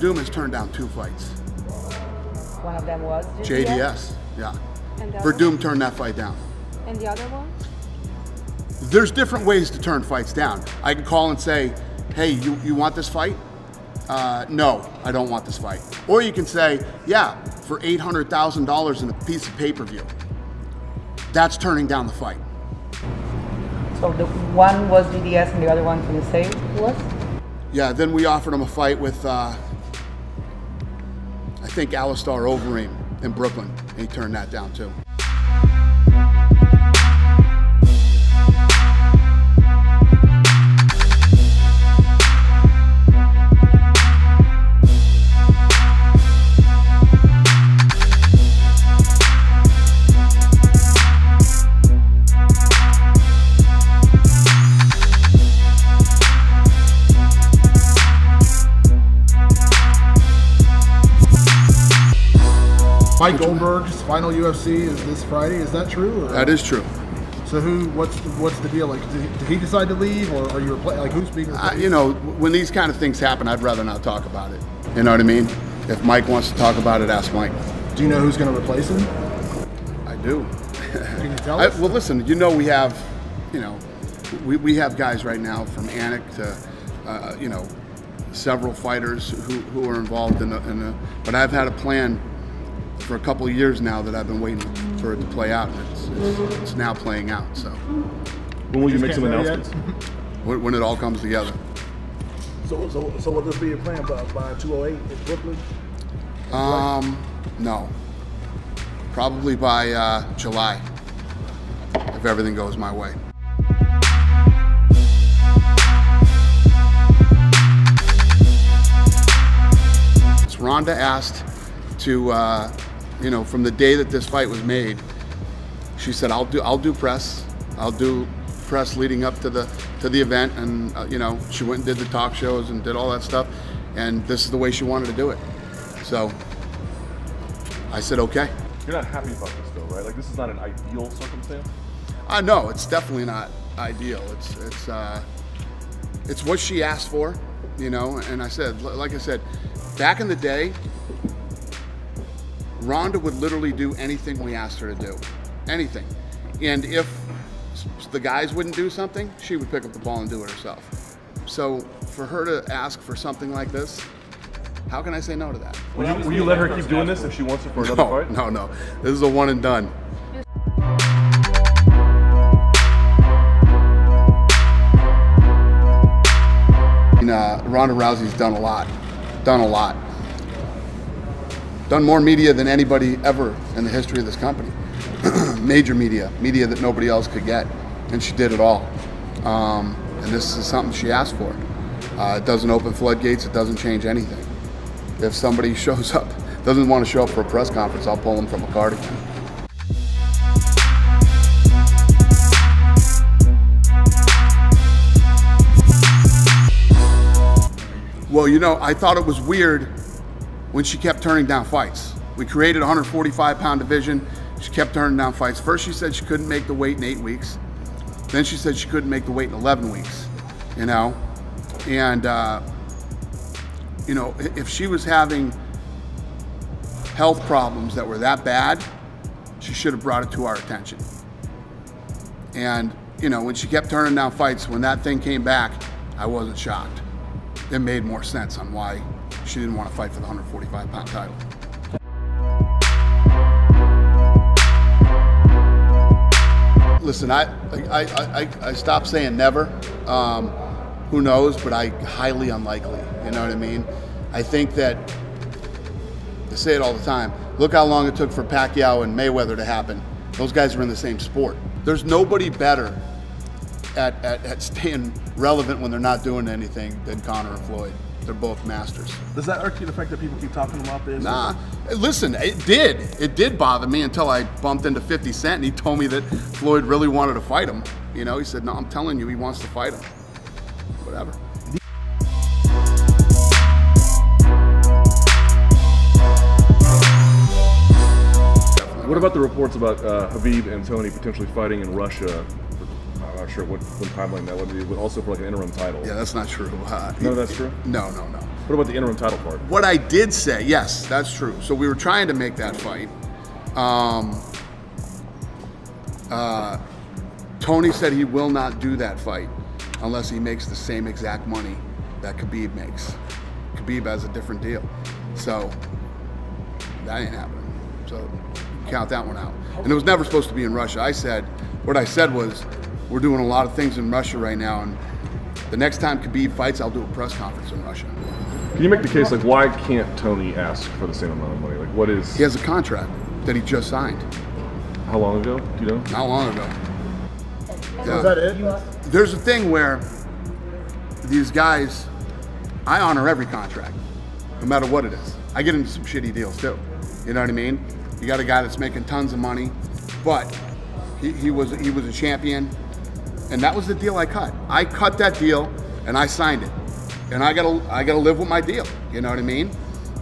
Verdum has turned down 2 fights. One of them was JDS, yeah. And the Verdum turned that fight down. And the other one? There's different ways to turn fights down. I can call and say, hey, you want this fight? No, I don't want this fight. Or you can say, yeah, for $800,000 in a piece of pay-per-view. That's turning down the fight. So the one was GDS and the other one, can you say was? Yeah, then we offered him a fight with, I think, Alistair Overeem in Brooklyn, and he turned that down too. Mike Goldberg's final UFC is this Friday. Is that true? Or? That is true. So what's the deal? Like, did he decide to leave, or are you like who's being replaced? You know, when these kind of things happen, I'd rather not talk about it. You know what I mean? If Mike wants to talk about it, ask Mike. Do you know who's going to replace him? I do. Can you tell us? Well, listen. You know, we have guys right now from Anik to you know, several fighters who are involved in the. But I've had a plan for a couple of years now that I've been waiting for it to play out, and it's now playing out. So when will you make some announcements? When it all comes together. So will this be a plan by 208 in Brooklyn? No. Probably by July, if everything goes my way. Ronda asked to, you know, from the day that this fight was made, she said, I'll do press. I'll do press leading up to the event, and you know, she went and did the talk shows and did all that stuff, and this is the way she wanted to do it. So I said, okay. You're not happy about this though, right? Like, this is not an ideal circumstance? No, it's definitely not ideal. It's what she asked for, you know, and I said, like I said, back in the day, Ronda would literally do anything we asked her to do, anything. And if the guys wouldn't do something, she would pick up the ball and do it herself. So for her to ask for something like this, how can I say no to that? Will you let her keep doing this if she wants it for another fight? No. This is a one and done. Ronda Rousey's done a lot. Done more media than anybody ever in the history of this company. Major media that nobody else could get, and she did it all. And this is something she asked for. It doesn't open floodgates, it doesn't change anything. If somebody shows up, doesn't want to show up for a press conference, I'll pull them from a card again. Well, you know, I thought it was weird when she kept turning down fights. We created a 145-pound division. She kept turning down fights. First she said she couldn't make the weight in 8 weeks. Then she said she couldn't make the weight in 11 weeks, you know? And, you know, if she was having health problems that were that bad, she should have brought it to our attention. And, you know, when she kept turning down fights, when that thing came back, I wasn't shocked. It made more sense on why she didn't want to fight for the 145-pound title. Listen, I stopped saying never. Who knows, but highly unlikely, you know what I mean? I think that, I say it all the time, look how long it took for Pacquiao and Mayweather to happen. Those guys are in the same sport. There's nobody better at staying relevant when they're not doing anything than Conor and Floyd. They're both masters. Does that irk you, the fact that people keep talking about this? Nah, listen, it did bother me until I bumped into 50 Cent and he told me that Floyd really wanted to fight him. You know, he said, no, I'm telling you, he wants to fight him. Whatever. What about the reports about Khabib and Tony potentially fighting in Russia? I'm not sure what timeline that would be, but also for like an interim title. Yeah, that's not true. No, that's true? No. What about the interim title part? What I did say, yes, that's true. So we were trying to make that fight. Tony said he will not do that fight unless he makes the same exact money that Khabib makes. Khabib has a different deal. So that ain't happening. So count that one out. And it was never supposed to be in Russia. What I said was, we're doing a lot of things in Russia right now, and the next time Khabib fights, I'll do a press conference in Russia. Can you make the case, like, why can't Tony ask for the same amount of money? Like, what is... He has a contract that he just signed. How long ago? Do you know? Not long ago. Yeah. Is that it? There's a thing where these guys, I honor every contract, no matter what it is. I get into some shitty deals too. You know what I mean? You got a guy that's making tons of money, but he was a champion, and that was the deal I cut. I cut that deal and I signed it, and I gotta live with my deal. You know what I mean?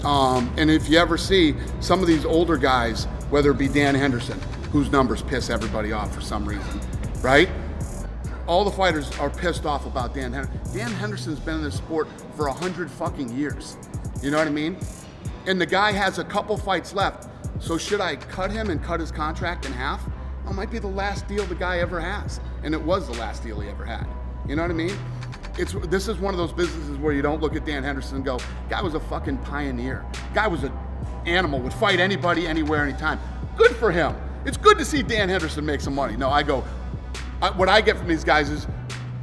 And if you ever see some of these older guys, whether it be Dan Henderson, whose numbers piss everybody off for some reason, right? All the fighters are pissed off about Dan Henderson. Dan Henderson's been in this sport for 100 fucking years. You know what I mean? And the guy has a couple fights left. So should I cut him and cut his contract in half? Well, it might be the last deal the guy ever has. And it was the last deal he ever had. You know what I mean? This is one of those businesses where you don't look at Dan Henderson and go, guy was a fucking pioneer. Guy was an animal, would fight anybody, anywhere, anytime. Good for him. It's good to see Dan Henderson make some money. No, I go, what I get from these guys is,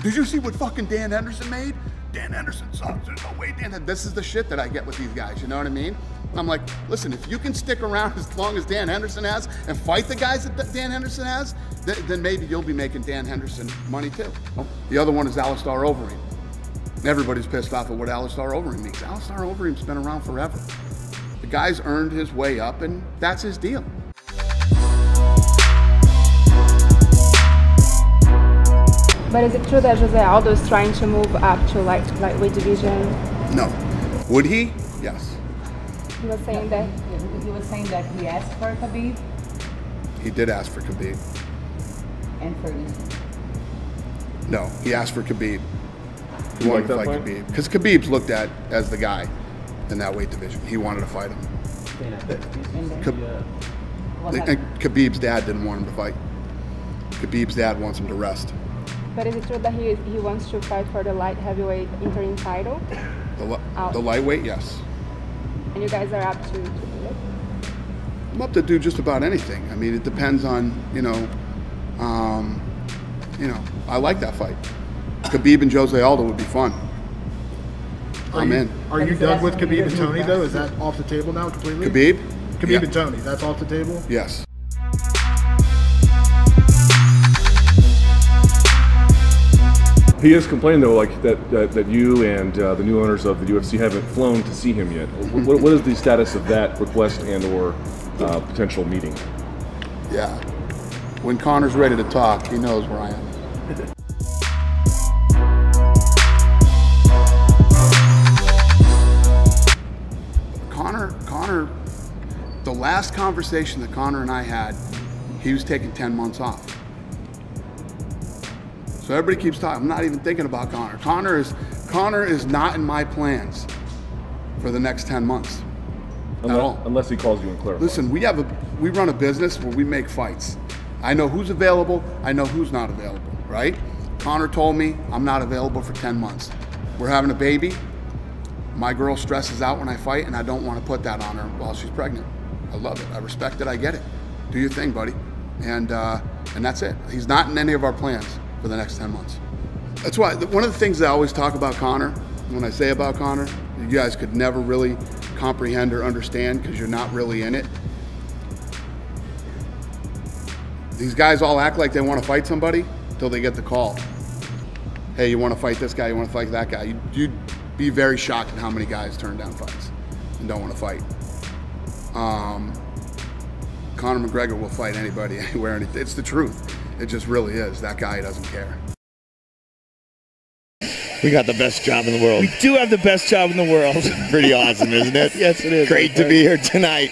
did you see what fucking Dan Henderson made? Dan Henderson sucks, there's no way Dan Henderson. This is the shit that I get with these guys, you know what I mean? I'm like, listen, if you can stick around as long as Dan Henderson has and fight the guys that Dan Henderson has, then maybe you'll be making Dan Henderson money too. The other one is Alistair Overeem. Everybody's pissed off at what Alistair Overeem makes. Alistair Overeem's been around forever. The guy's earned his way up, and that's his deal. But is it true that Jose Aldo is trying to move up to lightweight division? No. Would he? Yes. He was saying that. He was saying that he asked for Khabib He did ask for Khabib. and for you. No, he asked for Khabib. He wanted to fight Khabib. Because Khabib's looked at as the guy in that weight division. He wanted to fight him. And Khabib's dad didn't want him to fight. Khabib's dad wants him to rest. But is it true that he wants to fight for the light heavyweight interim title? The lightweight, yes. And you guys are up to do it? I'm up to do just about anything. I mean, it depends on, I like that fight. Khabib and Jose Aldo would be fun. I'm in. Are you done with Khabib and Tony, though? Is that off the table now completely? Khabib and Tony, that's off the table? Yes. He has complained, though, like that you and the new owners of the UFC haven't flown to see him yet. What is the status of that request and/or potential meeting? Yeah. When Conor's ready to talk, he knows where I am. Conor, the last conversation that Conor and I had, he was taking 10 months off. So everybody keeps talking. I'm not even thinking about Conor. Conor is not in my plans for the next 10 months. Unless he calls you and clarifies. Listen, we run a business where we make fights. I know who's available, I know who's not available, right? Conor told me I'm not available for 10 months. We're having a baby. My girl stresses out when I fight, and I don't want to put that on her while she's pregnant. I love it, I respect it, I get it. Do your thing, buddy. And that's it. He's not in any of our plans for the next 10 months. That's why, one of the things I always talk about Conor, when I say about Conor, you guys could never really comprehend or understand because you're not really in it. These guys all act like they want to fight somebody until they get the call. Hey, you want to fight this guy, you want to fight that guy. You'd be very shocked at how many guys turn down fights and don't want to fight. Conor McGregor will fight anybody, anywhere, anything. It's the truth. It just really is. That guy doesn't care. We got the best job in the world. We do have the best job in the world. Pretty awesome, isn't it? Yes, it is. Great to be here tonight.